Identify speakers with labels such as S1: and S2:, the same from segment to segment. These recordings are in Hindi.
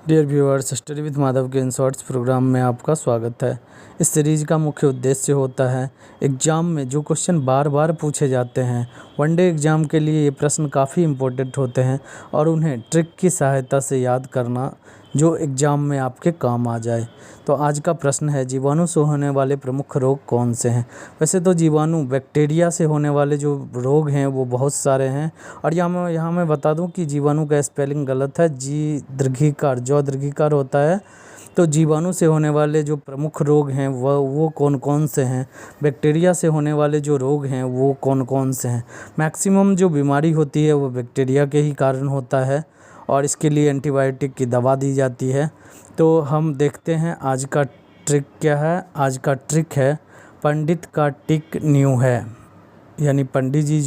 S1: Dear viewers, study with Madhav के इन शॉर्ट्स प्रोग्राम में आपका स्वागत है। इस सीरीज का मुख्य उद्देश्य होता है एग्ज़ाम में जो क्वेश्चन बार बार पूछे जाते हैं। वनडे एग्ज़ाम के लिए ये प्रश्न काफ़ी इम्पोर्टेंट होते हैं और उन्हें ट्रिक की सहायता से याद करना जो एग्ज़ाम में आपके काम आ जाए। तो आज का प्रश्न है, जीवाणु से होने वाले प्रमुख रोग कौन से हैं। वैसे तो जीवाणु बैक्टीरिया से होने वाले जो रोग हैं वो बहुत सारे हैं, और यहाँ मैं बता दूं कि जीवाणु का स्पेलिंग गलत है। जी दीर्घिकार जौ दीर्घिकार होता है। तो जीवाणु से होने वाले जो प्रमुख रोग हैं वो कौन कौन से हैं, बैक्टीरिया से होने वाले जो रोग हैं वो कौन कौन से हैं। मैक्सिमम जो बीमारी होती है वो बैक्टीरिया के ही कारण होता है और इसके लिए एंटीबायोटिक की दवा दी जाती है। तो हम देखते हैं आज का ट्रिक क्या है। आज का ट्रिक है पंडित का टिक न्यू है, यानी पंडित जी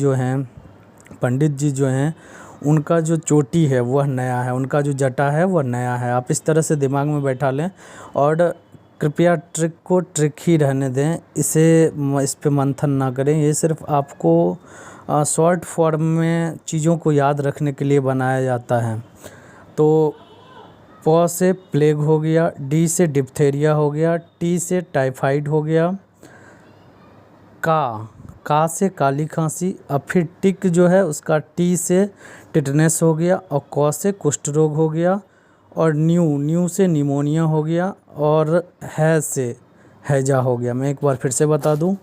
S1: जो हैं उनका जो चोटी है वह नया है, उनका जो जटा है वह नया है। आप इस तरह से दिमाग में बैठा लें और कृपया ट्रिक को ट्रिक ही रहने दें, इस पे मंथन ना करें। ये सिर्फ आपको शॉर्ट फॉर्म में चीज़ों को याद रखने के लिए बनाया जाता है। तो प से प्लेग हो गया, डी से डिप्थेरिया हो गया, टी से टाइफाइड हो गया, का से काली खांसी, और फिर टिक जो है उसका टी से टिटनेस हो गया, और क से कुष्ठ रोग हो गया, और न्यू से निमोनिया हो गया, और है से हैजा हो गया। मैं एक बार फिर से बता दूं,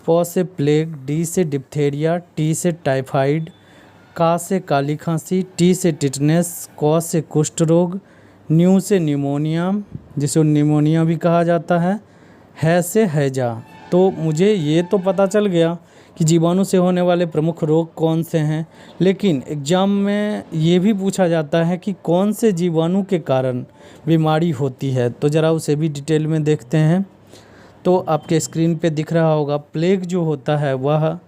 S1: प से प्लेग, डी से डिप्थेरिया, टी से टाइफाइड, का से काली खांसी, टी से टिटनेस, क से कुष्ठ रोग, न्यू से निमोनिया जिसे निमोनिया भी कहा जाता है से हैजा। तो मुझे ये तो पता चल गया कि जीवाणु से होने वाले प्रमुख रोग कौन से हैं, लेकिन एग्ज़ाम में ये भी पूछा जाता है कि कौन से जीवाणु के कारण बीमारी होती है। तो ज़रा उसे भी डिटेल में देखते हैं। तो आपके स्क्रीन पे दिख रहा होगा, प्लेग जो होता है वह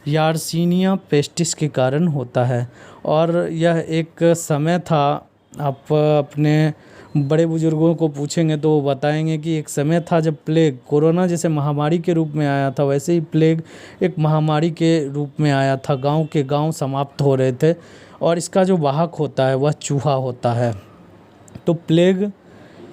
S1: यार्सीनिया पेस्टिस के कारण होता है। और यह एक समय था, आप अपने बड़े बुजुर्गों को पूछेंगे तो वो बताएंगे कि एक समय था जब प्लेग कोरोना जैसे महामारी के रूप में आया था, वैसे ही प्लेग एक महामारी के रूप में आया था। गांव के गांव समाप्त हो रहे थे और इसका जो वाहक होता है वह चूहा होता है। तो प्लेग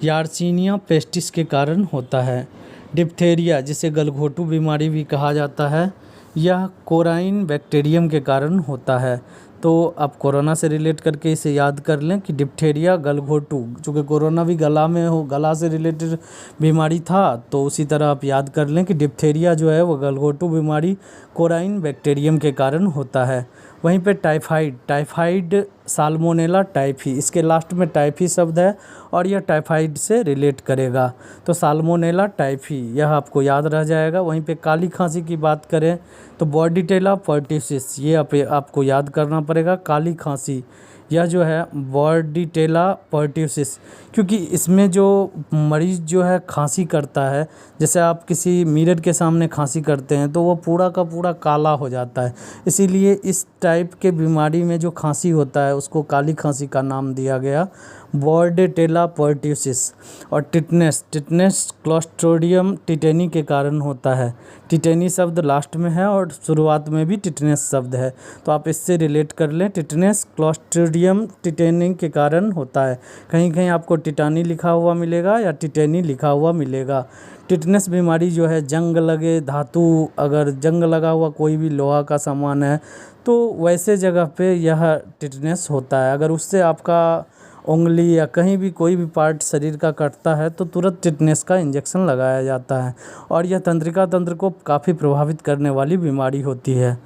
S1: यार्सीनिया पेस्टिस के कारण होता है। डिप्थेरिया जिसे गलघोटू बीमारी भी कहा जाता है, यह कोराइन बैक्टीरियम के कारण होता है। तो आप कोरोना से रिलेट करके इसे याद कर लें कि डिप्थेरिया गलघोटू, चूँकि कोरोना भी गला से रिलेटेड बीमारी था, तो उसी तरह आप याद कर लें कि डिप्थेरिया जो है वो गलघोटू बीमारी कोराइन बैक्टीरियम के कारण होता है। वहीं पे टाइफाइड साल्मोनेला टाइफी, इसके लास्ट में टाइफी शब्द है और यह टाइफाइड से रिलेट करेगा। तो साल्मोनेला टाइफी यह आपको याद रह जाएगा। वहीं पे काली खांसी की बात करें तो बॉर्डिटेला पर्ट्यूसिस, ये आपको याद करना पड़ेगा। काली खांसी यह जो है बॉर्डिटेला पर्ट्यूसिस, क्योंकि इसमें जो मरीज़ जो है खांसी करता है, जैसे आप किसी मिरर के सामने खांसी करते हैं तो वो पूरा का पूरा काला हो जाता है। इसीलिए इस टाइप के बीमारी में जो खांसी होता है उसको काली खांसी का नाम दिया गया, बॉर्डिटेला पर्ट्यूसिस। और टिटनेस क्लोस्ट्रिडियम टिटेनी के कारण होता है। टिटेनी शब्द लास्ट में है और शुरुआत में भी टिटनेस शब्द है, तो आप इससे रिलेट कर लें। टिटनेस क्लोस्ट्रिडियम टिटेनी के कारण होता है। कहीं कहीं आपको टिटानी लिखा हुआ मिलेगा या टिटेनी लिखा हुआ मिलेगा। टिटनेस बीमारी जो है, जंग लगे धातु, अगर जंग लगा हुआ कोई भी लोहा का सामान है तो वैसे जगह पे यह टिटनेस होता है। अगर उससे आपका उंगली या कहीं भी कोई भी पार्ट शरीर का कटता है तो तुरंत टिटनेस का इंजेक्शन लगाया जाता है, और यह तंत्रिका तंत्र को काफ़ी प्रभावित करने वाली बीमारी होती है।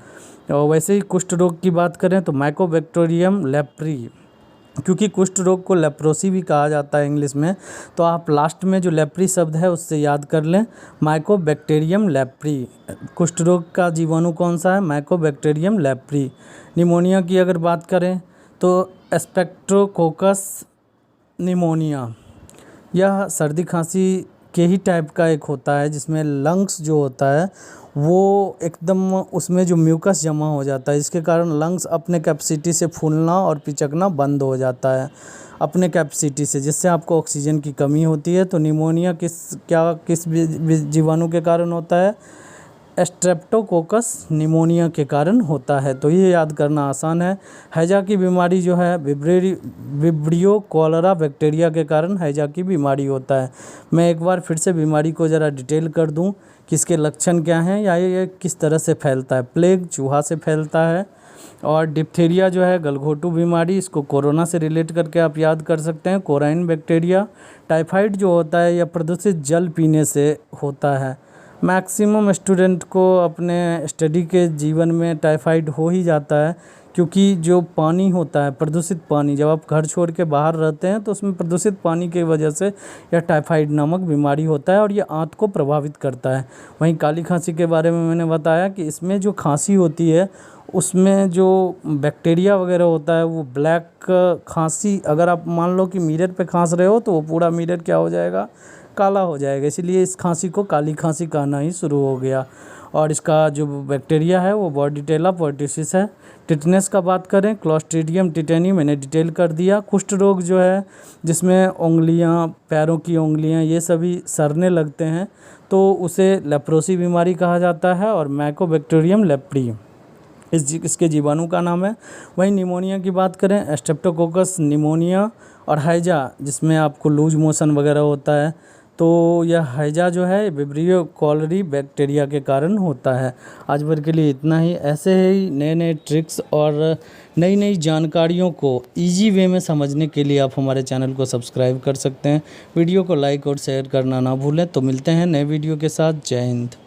S1: और वैसे ही कुष्ठ रोग की बात करें तो माइकोबैक्टीरियम लेप्री, क्योंकि कुष्ठ रोग को लेप्रोसी भी कहा जाता है इंग्लिश में, तो आप लास्ट में जो लेप्री शब्द है उससे याद कर लें, माइकोबैक्टीरियम लेप्री। कुष्ठ रोग का जीवाणु कौन सा है? Mycobacterium leprae. निमोनिया की अगर बात करें तो स्पेक्ट्रोकोकस निमोनिया, यह सर्दी खांसी के ही टाइप का एक होता है, जिसमें लंग्स जो होता है वो एकदम उसमें जो म्यूकस जमा हो जाता है, जिसके कारण लंग्स अपने कैपेसिटी से फूलना और पिचकना बंद हो जाता है अपने कैपेसिटी से, जिससे आपको ऑक्सीजन की कमी होती है। तो निमोनिया किस जीवाणु के कारण होता है? स्ट्रेप्टोकोकस निमोनिया के कारण होता है। तो ये याद करना आसान है। हैजा की बीमारी जो है विब्रियो कॉलरा बैक्टीरिया के कारण हैजा की बीमारी होता है। मैं एक बार फिर से बीमारी को ज़रा डिटेल कर दूं कि इसके लक्षण क्या हैं या ये किस तरह से फैलता है। प्लेग चूहा से फैलता है, और डिप्थीरिया जो है गलघोटू बीमारी, इसको कोरोना से रिलेट करके आप याद कर सकते हैं, कोराइन बैक्टीरिया। टाइफाइड जो होता है यह प्रदूषित जल पीने से होता है। मैक्सिमम स्टूडेंट को अपने स्टडी के जीवन में टाइफाइड हो ही जाता है, क्योंकि जो पानी होता है प्रदूषित पानी, जब आप घर छोड़ के बाहर रहते हैं तो उसमें प्रदूषित पानी की वजह से यह टाइफाइड नामक बीमारी होता है और ये आंत को प्रभावित करता है। वहीं काली खांसी के बारे में मैंने बताया कि इसमें जो खांसी होती है उसमें जो बैक्टीरिया वगैरह होता है वो ब्लैक खांसी, अगर आप मान लो कि मिरर पे खांस रहे हो तो वो पूरा मिरर क्या हो जाएगा, काला हो जाएगा। इसीलिए इस खांसी को काली खांसी कहना ही शुरू हो गया। और इसका जो बैक्टीरिया है वो बॉर्डिटेला पर्टुसिस है। टिटनेस का बात करें, क्लॉस्ट्रीडियम टिटेनी मैंने डिटेल कर दिया। कुष्ठ रोग जो है जिसमें उंगलियां, पैरों की उंगलियां ये सभी सड़ने लगते हैं तो उसे लेप्रोसी बीमारी कहा जाता है। और माइकोबैक्टीरियम लेप्री इसके जीवाणु का नाम है। वहीं निमोनिया की बात करें, स्ट्रेप्टोकोकस निमोनिया और हैजा जिसमें आपको लूज मोशन वगैरह होता है, तो यह हैजा जो है विब्रियो कॉलरी बैक्टीरिया के कारण होता है। आज भर के लिए इतना ही। ऐसे ही नए नए ट्रिक्स और नई नई जानकारियों को इजी वे में समझने के लिए आप हमारे चैनल को सब्सक्राइब कर सकते हैं। वीडियो को लाइक और शेयर करना ना भूलें। तो मिलते हैं नए वीडियो के साथ। जय हिंद।